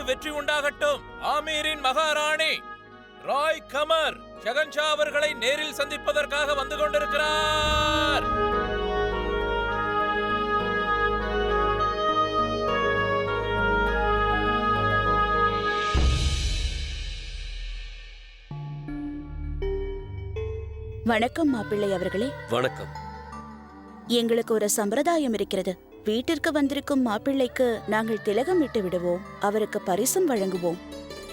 வெற்றி உண்டாகட்டும். ஆமீரின் மகாராணி ராய் கமர் ஷகன்ஷா அவர்களை நேரில் சந்திப்பதற்காக வந்து கொண்டிருக்கிறார். வணக்கம் மாப்பிள்ளை அவர்களே. வணக்கம். எங்களுக்கு ஒரு சம்பிரதாயம் இருக்கிறது. வீட்டிற்கு வந்திருக்கும் மாப்பிள்ளைக்கு நாங்கள் திலகம் இட்டு விடுவோம், அவருக்கு பரிசும் வழங்குவோம்.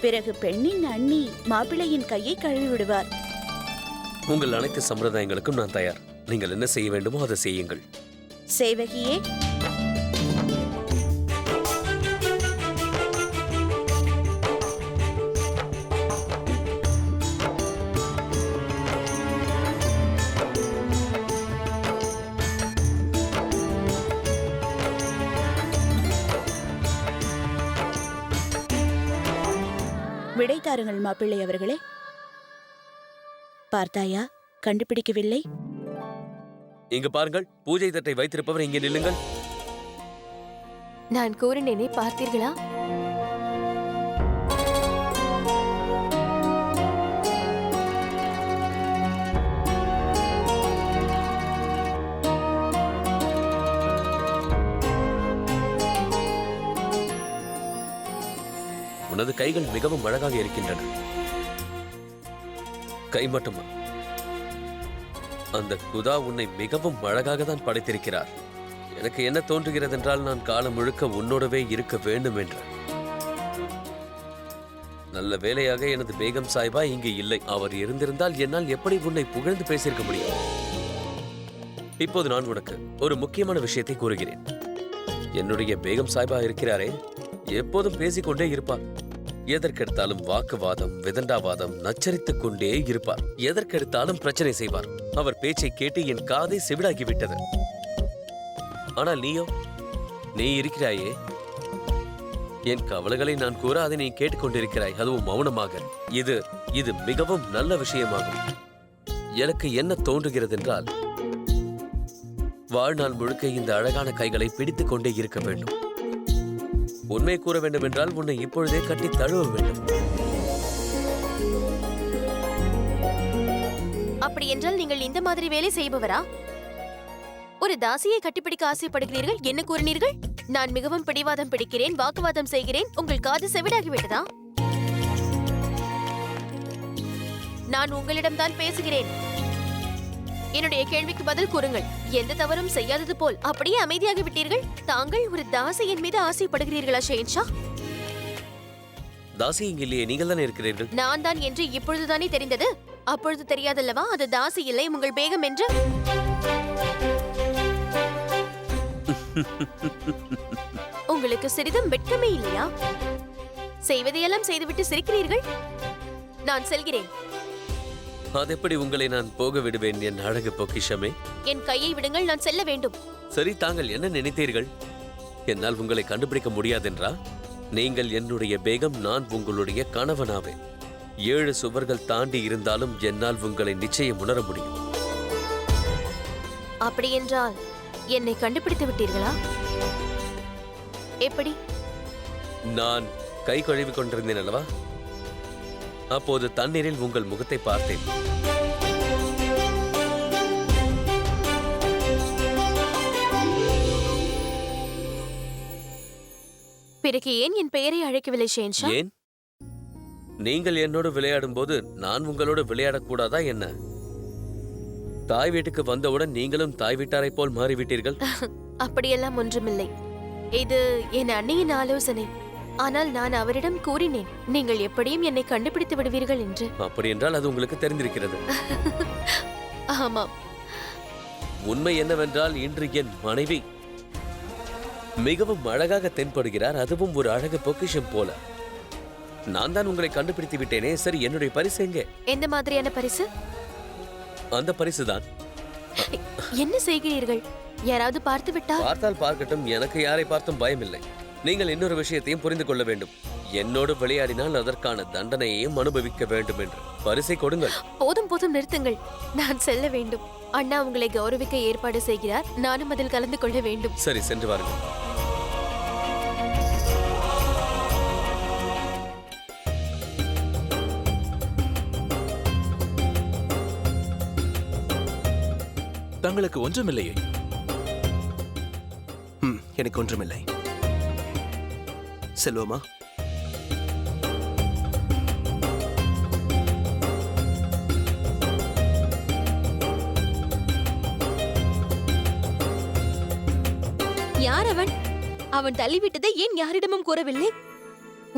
பிறகு பெண்ணின் அண்ணி மாப்பிள்ளையின் கையை கழுவி விடுவார். உங்கள் அனைத்து சம்பிரதாயங்களுக்கும் நான் தயார். நீங்கள் என்ன செய்ய வேண்டுமோ அதை செய்யுங்கள். சேவகியே, விடை தாருங்கள் மாப்பிள்ளை அவர்களே. பார்த்தாயா, கண்டுபிடிக்கவில்லை? இங்கு பாருங்கள், பூஜை தட்டை வைத்திருப்பவர் இங்கே நில்லுங்கள். நான் கூறினேனே, பார்த்தீர்களா? உனது கைகள் மிகவும் அழகாக இருக்கின்றன. கை மட்டுமா? அந்த குதா உன்னை மிகவும் அழகாக தான் படைத்திருக்கிறார். எனக்கு என்ன தோன்றுகிறது என்றால், நான் காலம் முழுக்க உன்னோடவே இருக்க வேண்டும் என்று. நல்ல வேளையாக எனது பேகம் சாய்பா இங்கு இல்லை. அவர் இருந்திருந்தால் என்னால் எப்படி உன்னை புகழ்ந்து பேசியிருக்க முடியும். இப்போது நான் உனக்கு ஒரு முக்கியமான விஷயத்தை கூறுகிறேன். என்னுடைய பேகம் சாய்பா இருக்கிறாரே, எப்போதும் பேசிக்கொண்டே இருப்பார். எதற்கெடுத்தாலும் வாக்குவாதம், விதண்டாவாதம், நச்சரித்துக் கொண்டே இருப்பார். எதற்கெடுத்தாலும் பிரச்சனை செய்வார். அவர் பேச்சை கேட்டு என் காதை செவிடாகிவிட்டது. ஆனால் நீ இருக்கிறாயே, என் கவலைகளை நான் கூற அதை நீ கேட்டுக்கொண்டிருக்கிறாய், அதுவும் மௌனமாக. இது மிகவும் நல்ல விஷயமாகும். எனக்கு என்ன தோன்றுகிறது என்றால், வாழ்நாள் முழுக்க இந்த அழகான கைகளை பிடித்துக் கொண்டே இருக்க வேண்டும். உண்மை கூற வேண்டும் என்றால் உன்னை இப்பொழுதே கட்டி தழுவ வேண்டும். அப்படி என்றால் நீங்கள் இந்த மாதிரி வேலை செய்பவரா? ஒரு தாசியை கட்டிப்பிடிக்க ஆசைப்படுகிறீர்கள், என்ன கூறினீர்கள்? நான் மிகவும் பிடிவாதம் பிடிக்கிறேன், வாக்குவாதம் செய்கிறேன், உங்கள் காது செவிடாகிவிட்டதா? நான் உங்களிடம் தான் பேசுகிறேன். என்னுடைய கேள்விக்கு பதில் கூறுங்கள். எந்த தவறும் செய்யாதது போல் அப்படியே அமைதியாகி விட்டீர்கள். தாங்கள் ஒரு தாசியின் மீது ஆசைப்படுகிறீர்களா ஷெஹன்ஷா? தாசி இங்க இல்லையே, நீங்கள் தானே இருக்கிறீர்கள். நான் தான் என்று இப்பொழுதுதானே தெரிந்தது. அப்பொழுது தெரியாதல்லவா அது தாசி இல்லை உங்கள் பேகம் என்று? உங்களுக்கு சிறிதும் வெட்கமே இல்லையா? செய்வதையெல்லாம் செய்துவிட்டு சிரிக்கிறீர்கள். நான் செல்கிறேன். அதெப்படி உங்களை நான் போக விடுவேன் என் அழகு பொக்கிஷமே? என் கையை விடுங்கள், நான் செல்ல வேண்டும். சரி, தாங்கள் என்ன நினைத்தீர்கள்? என்னால் உங்களை கண்டுபிடிக்க முடியாதென்றா? நீங்கள் என்னுடைய பேகம், நான் உங்களுடைய கணவனாவேன். 7 சுவர்கள் தாண்டி இருந்தாலும் என்னால் உங்களை நிச்சயம் உணர முடியும். அப்படி என்றால் என்னை கண்டுபிடித்து விட்டீர்களா? எப்படி? நான் கை கழுவி கொண்டிருந்தேன் அல்லவா, அப்போது தண்ணீரில் உங்கள் முகத்தை பார்த்தேன். பிறகு ஏன் என் பெயரை அழைக்கவில்லை ஷெஹன்ஷா? ஏன்? நீங்கள் என்னோடு விளையாடும் போது நான் உங்களோடு விளையாடக்கூடாதா என்ன? தாய் வீட்டுக்கு வந்தவுடன் நீங்களும் தாய் வீட்டாரை போல் மாறிவிட்டீர்கள். அப்படியெல்லாம் ஒன்றுமில்லை. இது என் அண்ணியின் ஆலோசனை. ஆனால் நான் அவரிடம் கூறினேன், நீங்கள் எப்படியும் என்னை கண்டுபிடித்து விடுவீர்கள் என்று. அப்படி என்றால் அது உங்களுக்கு தெரிந்திருக்கிறது. ஆமாம். உண்மை என்னவென்றால், இன்று என் மனைவி மிகவும் அழகாக தென்படுகிறார், அதுவும் ஒரு அழகு பொக்கிஷம் போல. நான் தான் உங்களை கண்டுபிடித்து விட்டேனே. சரி, என்னுடைய பரிசு எங்கே? எந்த மாதிரியான பரிசு? அந்த பரிசுதான். என்ன செய்கிறீர்கள்? யாராவது பார்த்து விட்டால்? பார்த்தால் பார்க்கட்டும், எனக்கு யாரை பார்த்தும் பயமில்லை. நீங்கள் இன்னொரு விஷயத்தையும் புரிந்து கொள்ள வேண்டும். என்னோடு விளையாடினால் அதற்கான தண்டனையையும் அனுபவிக்க வேண்டும் என்று. பரிசை கொடுங்கள். போதும் போதும், நிறுத்துங்கள். நான் செல்ல வேண்டும். அண்ணா உங்களை கௌரவிக்க ஏற்பாடு செய்கிறார். நானும் அதில் கலந்து கொள்ள வேண்டும். சரி, சென்று வாருங்கள். தங்களுக்கு ஒன்றுமில்லையே? எனக்கு ஒன்றுமில்லை. செல்வமா, யார் அவன்? அவன் தள்ளிவிட்டதை ஏன் யாரிடமும் கூறவில்லை?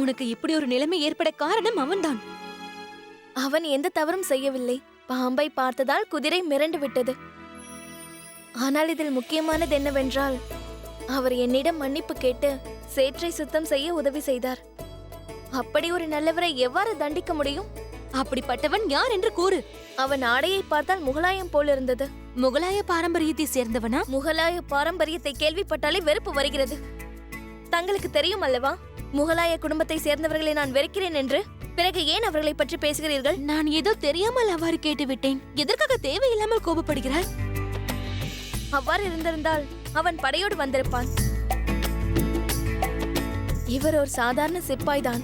உனக்கு இப்படி ஒரு நிலைமை ஏற்பட காரணம் அவன்தான். அவன் எந்த தவறும் செய்யவில்லை. பாம்பை பார்த்ததால் குதிரை மிரண்டு விட்டது. ஆனால் இதில் முக்கியமானது என்னவென்றால், அவர் என்னிடம் மன்னிப்பு கேட்டு சேற்றை சுத்தம் செய்ய உதவி செய்தார். அப்படி ஒரு நல்லவரை எவ்வாறு தண்டிக்க முடியும்? அப்படிப்பட்டவன் யார் என்று கூறு. அவன் ஆடையை பார்த்தால் முகலாயம் போல் இருந்தது. முகலாய பாரம்பரியத்தை சேர்ந்தவனா? முகலாய பாரம்பரியத்தை கேள்விப்பட்டாலே வெறுப்பு வருகிறது. தங்களுக்கு தெரியும் அல்லவா, முகலாய குடும்பத்தை சேர்ந்தவர்களை நான் வெறுக்கிறேன் என்று. பிறகு ஏன் அவர்களை பற்றி பேசுகிறீர்கள்? நான் ஏதோ தெரியாமல் அவ்வாறு கேட்டுவிட்டேன். எதற்காக தேவையில்லாமல் கோபப்படுகிறாய்? அவ்வாறு இருந்திருந்தால் அவன் படையோடு வந்திருப்பான். இவர் ஒரு சாதாரண சிப்பாய்தான்.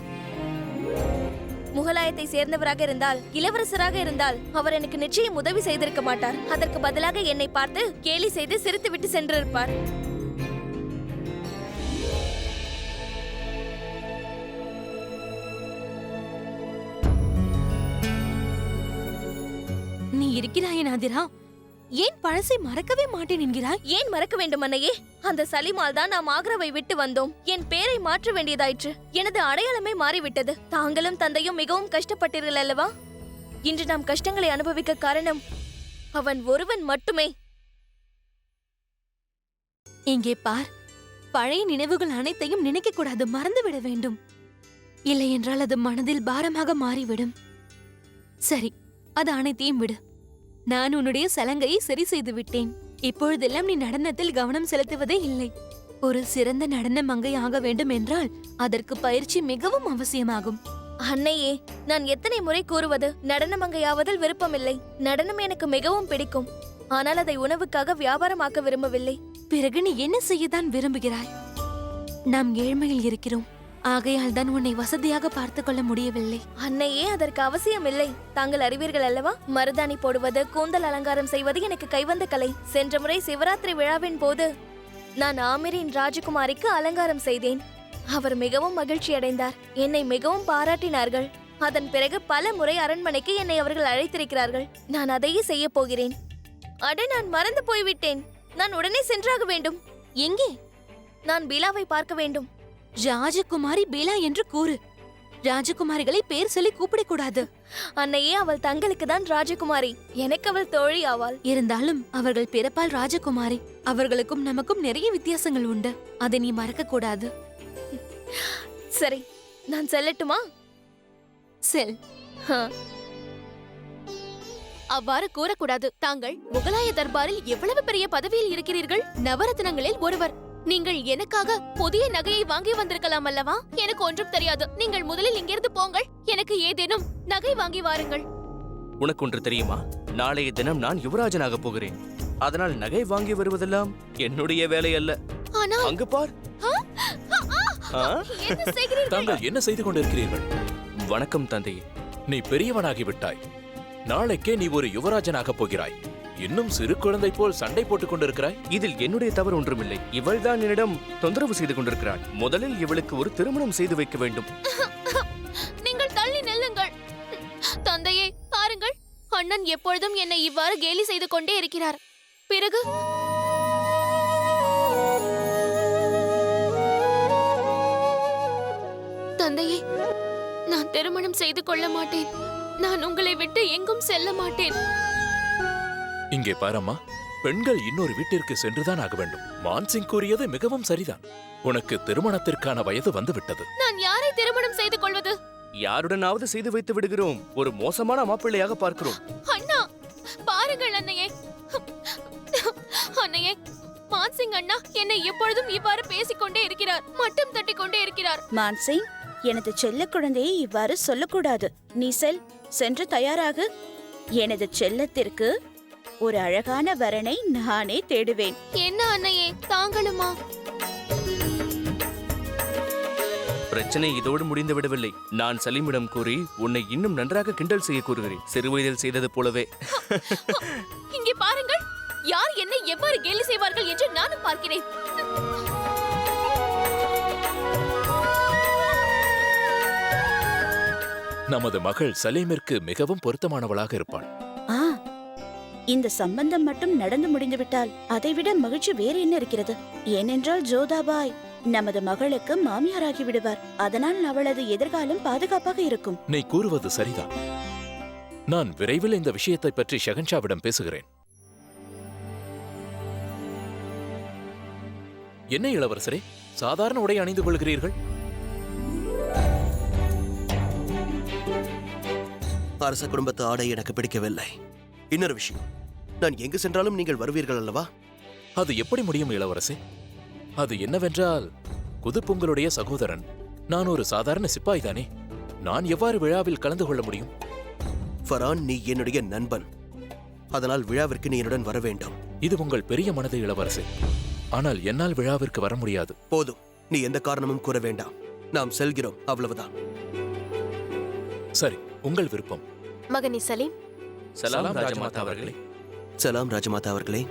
முகலாயத்தை சேர்ந்தவராக இருந்தால், இளவரசராக இருந்தால் அவர் எனக்கு நிச்சயம் உதவி செய்திருக்க மாட்டார். அதற்கு பதிலாக என்னை பார்த்து கேலி செய்து சிரித்துவிட்டு சென்றிருப்பார். நீ இருக்கிறாயே நாதிரா, ஏன் பழசை மறக்கவே மாட்டேன் என்கிறாய்? ஏன் மறக்க வேண்டும் அன்னையே? அந்த சலிமால் தான் நாம் ஆக்ராவை விட்டு வந்தோம். என் பேரை மாற்ற வேண்டியதாயிற்று. எனது அடையாளமே மாறிவிட்டது. தாங்களும் தந்தையும் மிகவும் கஷ்டப்பட்டீர்கள் அல்லவா? இன்று நாம் கஷ்டங்களை அனுபவிக்க காரணம் அவன் ஒருவன் மட்டுமே. இங்கே பார், பழைய நினைவுகள் அனைத்தையும் நினைக்க கூடாது, மறந்துவிட வேண்டும். இல்லை என்றால் அது மனதில் பாரமாக மாறிவிடும். சரி, அது அனைத்தையும் விடு. நான் உன்னுடைய சலங்கையை சரி செய்து விட்டேன். இப்பொழுதெல்லாம் நீ நடனத்தில் கவனம் செலுத்துவதே இல்லை. ஒரு சிறந்த நடன மங்கை ஆக வேண்டும் என்றால் அதற்கு பயிற்சி மிகவும் அவசியமாகும். அன்னையே, நான் எத்தனை முறை கூறுவது, நடன மங்கையாவதில் விருப்பமில்லை. நடனம் எனக்கு மிகவும் பிடிக்கும். ஆனால் அதை உணவுக்காக வியாபாரமாக்க விரும்பவில்லை. பிறகு நீ என்ன செய்யத்தான் விரும்புகிறாய்? நாம் ஏழ்மையில் இருக்கிறோம். ஆகையால் தான் உன்னை வசதியாக பார்த்துக் கொள்ள முடியவில்லை. அன்னையே, அதற்கு அவசியம் இல்லை. தாங்கள் அறிவீர்கள் அல்லவா, மருதாணி போடுவது, கூந்தல் அலங்காரம் செய்வது எனக்கு கைவந்த கலை. சென்ற முறை சிவராத்திரி விழாவின் போது நான் ஆமீரின் ராஜகுமாரிக்கு அலங்காரம் செய்தேன். அவர் மிகவும் மகிழ்ச்சி அடைந்தார். என்னை மிகவும் பாராட்டினார்கள். அதன் பிறகு பல முறை அரண்மனைக்கு என்னை அவர்கள் அழைத்திருக்கிறார்கள். நான் அதையே செய்ய போகிறேன். அட, நான் மறந்து போய்விட்டேன். நான் உடனே சென்றாக வேண்டும். எங்கே? நான் பீலாவை பார்க்க வேண்டும். ராஜகுமாரி பீலா என்று கூறு. ராஜகுமாரிகளை பேர் சொல்லி கூப்பிடக்கூடாது. அன்னையே, அவள் தங்களுக்கு தான் ராஜகுமாரி. எனக்கு அவள் தோழி ஆவாள். இருந்தாலும் அவர்கள் பிறப்பால் ராஜகுமாரி. அவர்களுக்கும் நமக்கும் நிறைய வித்தியாசங்கள் உண்டு. அதை நீ மறக்க கூடாது. சரி, நான் செல்லட்டுமா? செல். அவ்வாறு கூறக்கூடாது. தாங்கள் முகலாய தர்பாரில் எவ்வளவு பெரிய பதவியில் இருக்கிறீர்கள். நவரத்னங்களில் ஒருவர். நீங்கள் எனக்காக புதிய நகையை வாங்கி வந்திருக்கலாம் அல்லவா? எனக்கு ஒன்றும் தெரியாது. நீங்கள் முதலில் இங்கிருந்து போங்கள். எனக்கு ஏதேனும் நகை வாங்கி வாருங்கள். உனக்கு ஒன்று தெரியுமா? நாளைய தினம் நான் யுவராஜனாக போகிறேன். அதனால் நகை வாங்கி வருவதெல்லாம் என்னுடைய வேலை அல்ல. ஆனால் அங்கு பார். என்ன செய்கிறீர்கள்? தாங்கள் என்ன செய்து கொண்டிருக்கிறீர்கள்? வணக்கம் தந்தையே. நீ பெரியவனாகி விட்டாய். நாளைக்கே நீ ஒரு யுவராஜனாக போகிறாய். இன்னும் சிறு குழந்தை போல் சண்டை போட்டுக் கொண்டிருக்கிறாய். இதில் என்னுடைய தவறு ஒன்றுமில்லை. இவள்தான் என்னிடம் தொந்தரவு செய்து கொண்டிருக்கிறாள். முதலில் இவளுக்கு ஒரு திருமணம் செய்து வைக்க வேண்டும். நீங்கள் தள்ளி நெல்லுங்கள். தந்தையே, பாருங்கள், அண்ணன் எப்பொழுதும் என்னை இவ்வாறு கேலி செய்து கொண்டே இருக்கிறார். பிறகு தந்தையே, நான் திருமணம் செய்து கொள்ள மாட்டேன். நான் உங்களை விட்டு எங்கும் செல்ல மாட்டேன். இங்கே பாரம்மா, பெண்கள் இன்னொரு வீட்டிற்கு சென்றுதான் ஆக வேண்டும். மான்சிங் கூறியது மிகவும் சரிதான். உனக்கு திருமணத்திற்கான வயது வந்து விட்டது. நான் யாரை திருமணம் செய்து கொள்வது? யாருடனாவது செய்து வைத்து விடுகிறோம். ஒரு மோசமான மாப்பிள்ளையாக பார்க்கிறோம். அண்ணா, பாருங்கள் அண்ணையே. அண்ணையே, மான்சிங் அண்ணா என்னை எப்பொழுதும் இவ்வாறு பேசிக்கொண்டே இருக்கிறார். மட்டம் தட்டி கொண்டே இருக்கிறார். மான்சிங், எனது செல்ல குழந்தையை இவ்வாறு சொல்லக்கூடாது. நீ சென்று தயாராகு. எனது செல்லத்திற்கு ஒரு அழகான வரனை நானே தேடுவேன். என்ன அண்ணையே, தாங்களுமா? பிரச்சனை இதோடு முடிந்து விடவில்லை. நான் சலீமிடம் கூறி உன்னை இன்னும் நன்றாக கிண்டல் செய்ய கூறுகிறேன். சிறுவயதில் செய்தது போலவே. இங்கே பாருங்கள், யார் என்னை எவ்வாறு கேலி செய்வார்கள் என்று நானும் பார்க்கிறேன். நமது மகள் சலீமிற்கு மிகவும் பொருத்தமானவளாக இருப்பாள். ஆ, இந்த சம்பந்தம் மட்டும் நடந்து முடிந்துவிட்டால் அதைவிட மகிழ்ச்சி வேறு என்ன இருக்கிறது? ஏனென்றால் ஜோதாபாய் நமது மகளுக்கு மாமியாராகி விடுவார். அதனால் அவளது எதிர்காலம் பாதுகாப்பாக இருக்கும். நீ கூறுவது சரிதான். நான் விரைவில் இந்த விஷயத்தை பற்றி ஷெஹன்ஷாவிடம் பேசுகிறேன். என்ன இளவரசரே, சாதாரண உடை அணிந்து கொள்கிறீர்கள்? அரச குடும்பத்து ஆடை எனக்கு பிடிக்கவில்லை. இன்னொரு விஷயம், நான் எங்கு சென்றாலும் நீங்கள் வருவீர்கள் அல்லவா? அது எப்படி முடியும் இளவரசே? அது என்னவென்றால், குதுப்புங்களுடைய சகோதரன். நான் ஒரு சாதாரண சிப்பாய் தானே. நான் எவ்வாறு விழாவில் கலந்து கொள்ள முடியும்? ஃபரான், நீ என்னுடைய நண்பன். அதனால் விழாவிற்கு நீ என்னுடன் வர வேண்டும். இது உங்கள் பெரிய மனது இளவரசே. ஆனால் என்னால் விழாவிற்கு வர முடியாது. போதும், நீ எந்த காரணமும் கூற வேண்டாம். நாம் செல்கிறோம், அவ்வளவுதான். சரி, உங்கள் விருப்பம். மகனே சலீம், சலாம் ராஜமாதா அவர்களே. சலாம் ராஜமாதா அவர்களே.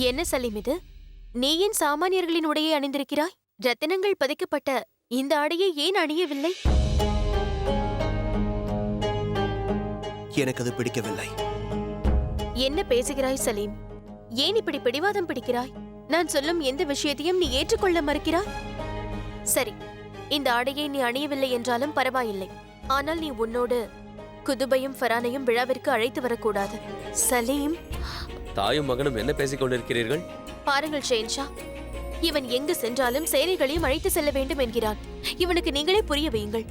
என்ன சலீம் இது? நீ ஏன் சாமானியர்களின் உடையை அணிந்திருக்கிறாய்? ரத்தினங்கள் பதிக்கப்பட்ட இந்த ஆடையை ஏன் அணியவில்லை? எனக்கு அது பிடிக்கவில்லை. என்ன பேசுகிறாய் சலீம்? ஏன் இப்படி பிடிவாதம் பிடிக்கிறாய்? நான் சொல்லும் எந்த விஷயத்தையும் நீ ஏற்றுக்கொள்ள மறுக்கிறாய்? சரி, இந்த ஆடையை நீ அணியவில்லை என்றாலும் பரவாயில்லை. ஆனால் நீ உன்னோடு குதுபையும் ஃபரானையும் விழாவிற்கு அழைத்து வரக்கூடாது. சலீம், தாயும் மகனும் என்ன பேசிக் கொண்டிருக்கிறீர்கள்? பாருங்கள் ஷெஹன்ஷா, இவன் எங்கு சென்றாலும் சேனைகளையும் அழைத்து செல்ல வேண்டும் என்கிறான். இவனுக்கு நீங்களே புரிய வையுங்கள்.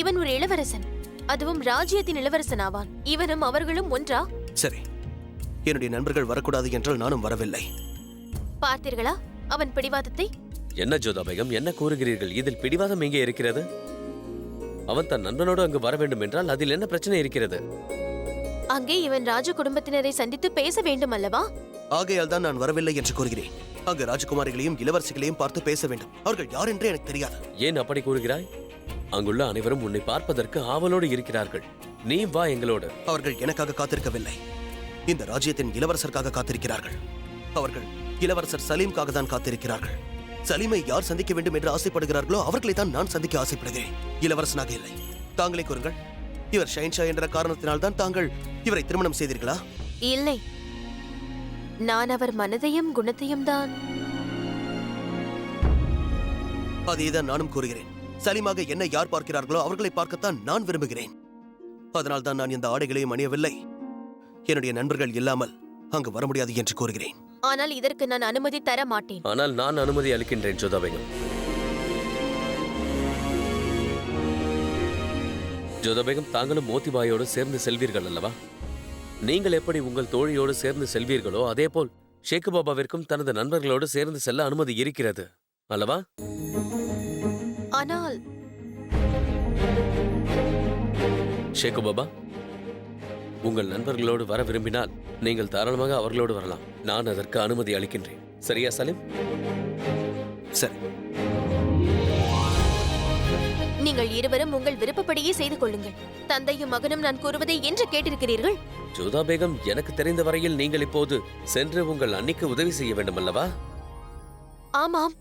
இவன் ஒரு இளவரசன், அதுவும் ராஜ்யத்தின் இளவரசன் ஆவான். இவனும் அவர்களும் ஒன்றா? சரி, என்னுடைய நண்பர்கள் வரக்கூடாது என்றால் நானும் வரவில்லை. பார்த்தீர்களா அவன் பிடிவாதத்தை? என்ன ஜோதா பேகம், என்ன கூறுகிறீர்கள்? இதில் பிடிவாதம் எங்கே இருக்கிறது? அவன் தன் நண்பனோடு அங்கு வர வேண்டும் என்றால் அதில் என்ன பிரச்சனை இருக்கிறது? அங்கே இவன் ராஜ குடும்பத்தினரை சந்தித்து பேச வேண்டும் அல்லவா? ஆகையால் தான் நான் வரவில்லை என்று கூறுகிறேன். அங்கு ராஜகுமாரிகளையும் இளவரசிகளையும் பார்த்து பேச வேண்டும். அவர்கள் யார் என்றே எனக்கு தெரியாது. ஏன் அப்படி கூறுகிறாய்? அங்குள்ள அனைவரும் உன்னை பார்ப்பதற்கு ஆவலோடு இருக்கிறார்கள். நீ வா எங்களோடு. அவர்கள் எனக்காக காத்திருக்கவில்லை, இந்த ராஜ்யத்தின் இளவரசருக்காக காத்திருக்கிறார்கள். அவர்கள் இளவரசர் சலீம்காக தான் காத்திருக்கிறார்கள். சலீமை யார் சந்திக்க வேண்டும் என்று ஆசைப்படுகிறார்களோ அவர்களை தான் நான் சந்திக்க ஆசைப்படுகிறேன், இளவரசனாக இல்லை. தாங்களே கூறுங்கள், இவர் ஷெஹன்ஷா என்ற காரணத்தினால் தான் தாங்கள் இவரை திருமணம் செய்தீர்களா? இல்லை, நான் அவர் மனதையும் குணத்தையும் தான். அதேதான் நானும் கூறுகிறேன். சலீமாக என்ன யார் பார்க்கிறார்களோ அவர்களை பார்க்கத்தான் நான் விரும்புகிறேன். அதனால் தான் நான் இந்த ஆடைகளையும் அணியவில்லை. என்னுடைய நண்பர்கள் இல்லாமல் அங்கு வர முடியாது என்று கூறுகிறேன். ஆனால் இதற்கு நான் அனுமதி தர மாட்டேன். ஆனால் நான் அனுமதி அளிக்கின்றேன் ஜோதா பேகம். ஜோதா பேகம், தாங்களும் மோத்திபாயோடு சேர்ந்து செல்வீர்கள் அல்லவா? நீங்கள் எப்படி உங்கள் தோழியோடு சேர்ந்து செல்வீர்களோ அதேபோல் ஷேக்கு பாபாவிற்கும் தனது நண்பர்களோடு சேர்ந்து செல்ல அனுமதி இருக்கிறது அல்லவா? ஆனால் ஷேக்கு பாபா, உங்கள் நண்பர்களோடு வர விரும்பினால் நீங்கள் தாராளமாக அவர்களோடு வரலாம். நான் அதற்கு அனுமதி அளிக்கின்றேன். சரியா சலீம்? சரி, நீங்கள் இருவரும் உங்கள் விருப்பப்படியே செய்து கொள்ளுங்கள். தந்தையும் மகனும் நான் கூறுவதை என்று கேட்டிருக்கிறீர்கள். ஜோதா பேகம், எனக்கு தெரிந்த வரையில் நீங்கள் இப்போது சென்று உங்கள் அன்னிக்கு உதவி செய்ய வேண்டும் அல்லவா? ஆமாம்,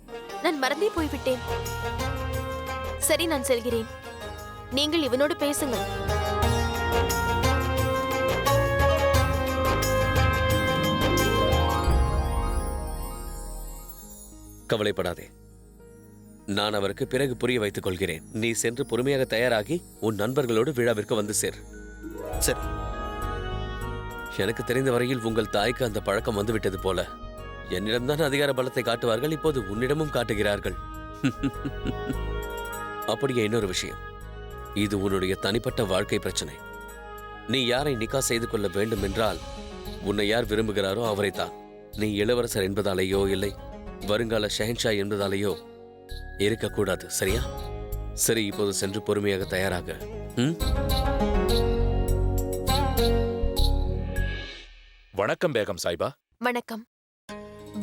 நான் மறந்தே போய்விட்டேன். சரி, நான் செல்கிறேன். நீங்கள் இவனோடு பேசுங்கள். கவலைப்படாதே, நான் அவருக்கு பிறகு புரிய வைத்துக் கொள்கிறேன். நீ சென்று பொறுமையாக தயாராகி உன் நண்பர்களோடு விழாவிற்கு வந்து சேர். சரி. எனக்கு தெரிந்த வரையில் உங்கள் தாய்க்கு அந்த பழக்கம் வந்துவிட்டது போல. என்னிடம்தான் அதிகார பலத்தை காட்டுவார்கள், இப்போது உன்னிடமும் காட்டுகிறார்கள். அப்படியே இன்னொரு விஷயம், இது உன்னுடைய தனிப்பட்ட வாழ்க்கை பிரச்சனை. நீ யாரை நிக்கா செய்து கொள்ள வேண்டும் என்றால் உன்னை யார் விரும்புகிறாரோ அவரைத்தான். நீ இளவரசர் என்பதாலேயோ இல்லை வருங்கால ஷெஹன்ஷா என்பதாலேயோ இருக்கக்கூடாது, சரியா? சரி, இப்போது சென்று பொறுமையாக தயாராக. வணக்கம் பேகம் சாய்பா. வணக்கம்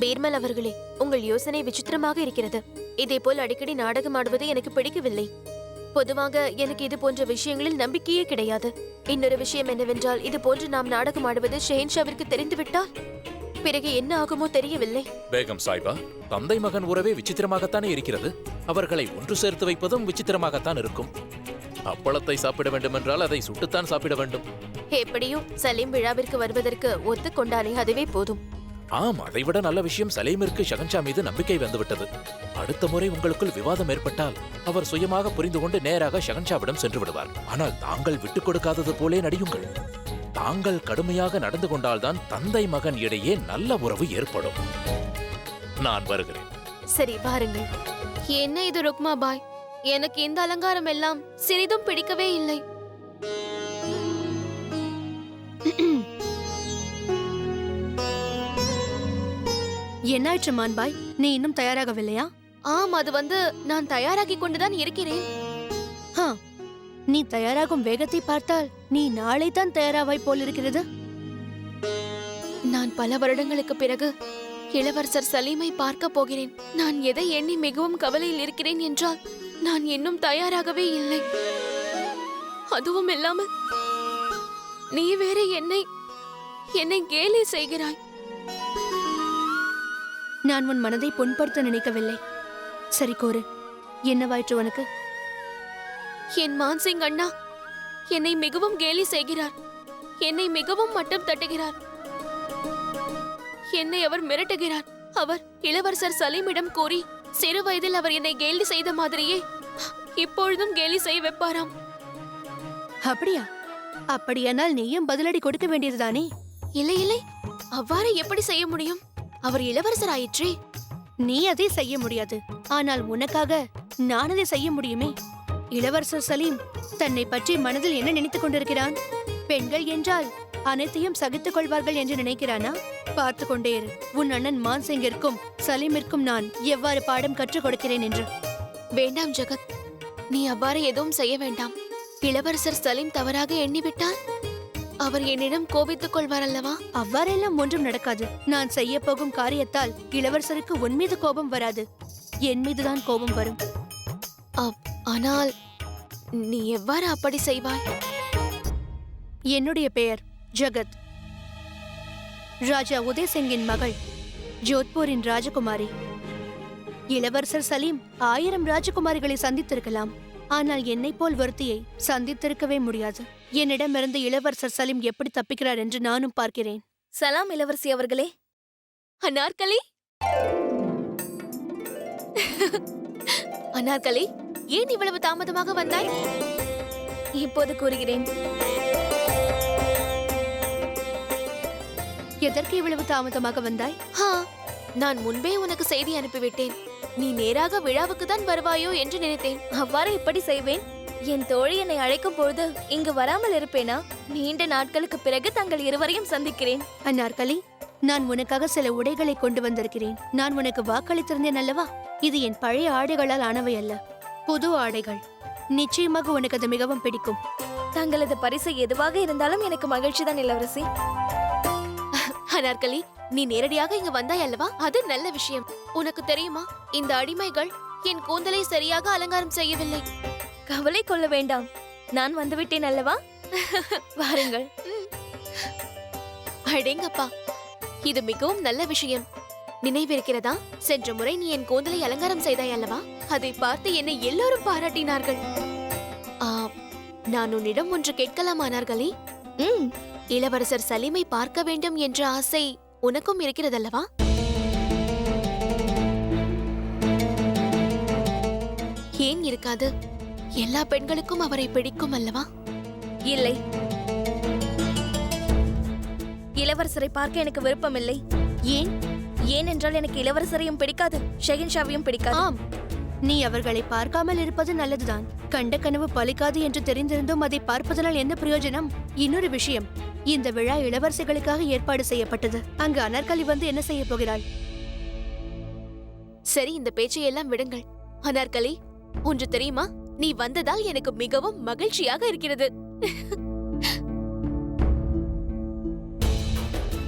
பீர்மல் அவர்களே. உங்கள் யோசனை விசித்திரமாக இருக்கிறது. இதேபோல் அடிக்கடி நாடகம் ஆடுவது எனக்கு பிடிக்கவில்லை. பொதுவாக எனக்கு இது போன்ற விஷயங்களில் நம்பிக்கையே கிடையாது. இன்னொரு விஷயம் என்னவென்றால், இது போன்று நாம் நாடகம் ஆடுவது ஷெஹன்ஷாவிற்கு தெரிந்துவிட்டால் பிறகு என்ன ஆகுமோ தெரியவில்லை. பேகம் சாய்பா, தந்தை மகன் உறவே விசித்திரமாகத்தானே இருக்கிறது. அவர்களை ஒன்று சேர்த்து வைப்பதும் விசித்திரமாகத்தான் இருக்கும். அப்பளத்தை சாப்பிட வேண்டுமென்றால் அதை சுட்டுத்தான் சாப்பிட வேண்டும். எப்படியும் சலீம் விழாவிற்கு வருவதற்கு ஒத்துக்கொண்டாலே அதுவே போதும். ஆம், அதைவிட நல்ல விஷயம் சலீமிற்கு ஷகன்ஷா மீது நம்பிக்கை வந்துவிட்டது. அடுத்த முறை உங்களுக்குள் விவாதம் ஏற்பட்டால் அவர் சுயமாக புரிந்து கொண்டு நேராக ஷகன்ஷாவிடம் சென்று விடுவார். ஆனால் தாங்கள் விட்டுக் கொடுக்காதது போலே நடியுங்கள். தாங்கள் கடுமையாக நடந்து கொண்டால்தான் தந்தை மகன் இடையே நல்ல உறவு ஏற்படும். நான் வருகிறேன். சரி, வாருங்கள். என்ன இது ருக்மா பாய், எனக்கு இந்த அலங்காரம் எல்லாம் சிறிதும் பிடிக்கவே இல்லை. என்னாயிற்று மான்பாய், நீ இன்னும் தயாராகவில்லையா? ஆம், அது நான் தயாராகி கொண்டுதான் இருக்கிறேன். நீ தயாராகும் வேகத்தை பார்த்தால் நீ நாளை தான் தயாராவாய் போலிருக்கிறது. நான் பல வருடங்களுக்கு பிறகு இளவரசர் சலீமை பார்க்க போகிறேன். நான் எதை எண்ணி மிகவும் கவலையில் இருக்கிறேன் என்றால், நான் இன்னும் தயாராகவே இல்லை. அதுவும் இல்லாமல் நீ வேற என்னை கேலி செய்கிறாய். நான் உன் மனதை புண்படுத்த நினைக்கவில்லை. சரி கூறு, என்னவாயிற்று உனக்கு? என் மான்சிங் அண்ணா என்னை மிகவும் கேலி செய்கிறார். என்னை மிகவும் மட்டம் தட்டுகிறார். என்னை அவர் மிரட்டுகிறார். அவர் இளவரசர் சலீமிடம் கூறி சிறு வயதில் அவர் என்னை கேலி செய்த மாதிரியே இப்பொழுதும் கேலி செய்ய வைப்பாராம். அப்படியா? அப்படியானால் நீயும் பதிலடி கொடுக்க வேண்டியதுதானே? இல்லை இல்லை, அவ்வாறு எப்படி செய்ய முடியும்? அவர் இளவரசர் ஆயிற்றே. நீ அதை செய்ய முடியாது. ஆனால் உனக்காக நான் அதை செய்ய முடியுமே. இளவரசர் சலீம் தன்னை பற்றி மனதில் என்ன நினைத்துக் கொண்டிருக்கிறான்? பெண்கள் என்றால் அனைத்தையும் சகித்துக் கொள்வார்கள் என்று நினைக்கிறானா? பார்த்து கொண்டே இரு. உன் அண்ணன் மான்சிங்கிற்கும் சலீமிற்கும் நான் எவ்வாறு பாடம் கற்றுக் கொடுக்கிறேன் என்று. வேண்டாம் ஜகத், நீ அவ்வாறு எதுவும் செய்ய வேண்டாம். இளவரசர் சலீம் தவறாக எண்ணிவிட்டால் அவர் என்னிடம் கோபித்துக் கொள்வார் அல்லவா? அவ்வாறெல்லாம் ஒன்றும் நடக்காது. நான் செய்ய போகும் காரியத்தால் இளவரசருக்கு உன் மீது கோபம் வராது, என் மீதுதான் கோபம் வரும். ஆனால் நீ எவ்வாறு அப்படி செய்வாய்? என்னுடைய பெயர் ஜகத். ராஜா உதய்சிங்கின் மகள், ஜோத்பூரின் ராஜகுமாரி. இளவரசர் சலீம் 1000 ராஜகுமாரிகளை சந்தித்திருக்கலாம். ஆனால் என்னை போல் ஒருத்தியை சந்தித்திருக்கவே முடியாது. என்னிடமிருந்து இளவரசர் சலீம் எப்படி தப்பிக்கிறார் என்று நானும் பார்க்கிறேன். சலாம் இளவரசி அவர்களே. அனார்கலி, அனார்கலி, ஏன் இவ்வளவு தாமதமாக வந்தாய்? இப்போது கூறுகிறேன். எதற்கு இவ்வளவு தாமதமாக வந்தாய்? நான் முன்பே உனக்கு செய்தி அனுப்பிவிட்டேன். நீ நேராக விழாவுக்கு தான் வருவாயோ என்று நினைத்தேன். அவ்வாறு இப்படி செய்வேன்? என் தோழி என்னை அழைக்கும் பொழுது இங்கு வராமல் இருப்பேனா? நீண்ட நாட்களுக்கு பிறகு தங்கள் இருவரையும் சந்திக்கிறேன். அனார்கலி, நான் உனக்காக சில உடைகளை கொண்டு வந்திருக்கிறேன். நான் உனக்கு வாக்களித்திருந்தேன் அல்லவா? இது என் பழைய ஆடைகளால் ஆனவை அல்ல, புது ஆடைகள். நிச்சயமாக உனக்கு அது மிகவும் பிடிக்கும். தங்களது பரிசு எதுவாக இருந்தாலும் எனக்கு மகிழ்ச்சி தான் இளவரசி. அனார்கலி, நீ நேரடியாக இங்க வந்தாய் அல்லவா? அது நல்ல விஷயம். உனக்கு தெரியுமா, இந்த அடிமைகள் என் கூந்தலை சரியாக அலங்காரம் செய்யவில்லை. கவலை கொள்ள வேண்டாம், நான் வந்துவிட்டேன் அல்லவா? வாருங்கள். அடேங்கப்பா, இது மிகவும் நல்ல விஷயம். நினைவிருக்கிறதா, சென்ற முறை நீ என் கூந்தலை அலங்காரம் செய்தாய் அல்லவா? அதை பார்த்து என்னை எல்லோரும் பாராட்டினார்கள். நான் உன்னிடம் ஒன்று கேட்கலாமானார்களே? இளவரசர் சலீமை பார்க்க வேண்டும் என்ற ஆசை உனக்கும் இருக்கிறதல்லவா? ஏன் இருக்காது? எல்லா பெண்களுக்கும் அவரை பிடிக்கும் அல்லவா? இல்லை, இளவரசரை பார்க்க எனக்கு விருப்பமில்லை. ஏன்? ஏனென்றால் எனக்கு இளவரசரையும் பிடிக்காது, ஷெஹன்ஷாவையும் பிடிக்காது. ஆம், நீ அவர்களை பார்க்காமல் இருப்பது நல்லதுதான். கண்ட கனவு பலிக்காது என்று தெரிந்திருந்தும் அதை பார்ப்பதனால் என்ன பிரயோஜனம்? இன்னொரு விஷயம், இந்த விழா இளவரசிகளுக்காக ஏற்பாடு செய்யப்பட்டது. அங்கு அனார்கலி வந்து என்ன செய்ய போகிறாள்? சரி, இந்த பேச்சையெல்லாம் விடுங்கள். அனார்கலி, ஒன்று தெரியுமா? நீ வந்ததால் எனக்கு மிகவும் மகிழ்ச்சியாக இருக்கிறது.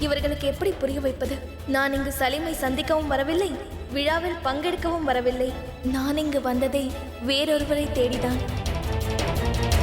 இவர்களுக்கு எப்படி புரிய வைப்பது? நான் இங்கு சலீமை சந்திக்கவும் வரவில்லை, விழாவில் பங்கெடுக்கவும் வரவில்லை. நான் இங்கு வந்ததே வேறொருவரை தேடிதான். வேண்டும்